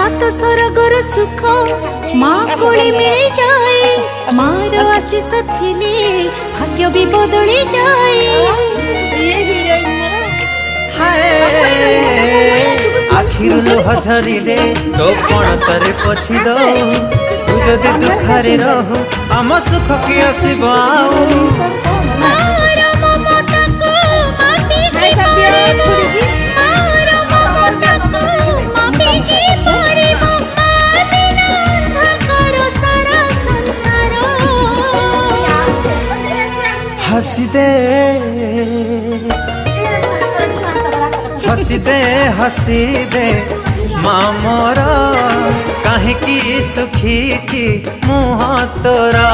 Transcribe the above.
सात स्वर्गर सुख माँ कोले मिल जाए मार आशीष थिले भाग्य भी बदली जाए। आखिर लुह झरिले तो कण तरे पछी दो तू जदि दुखारे रहो आम सुख की आसीब हसी दे हसी दे हसी दे माँ मोर कहीं सुखी मुँह तोरा।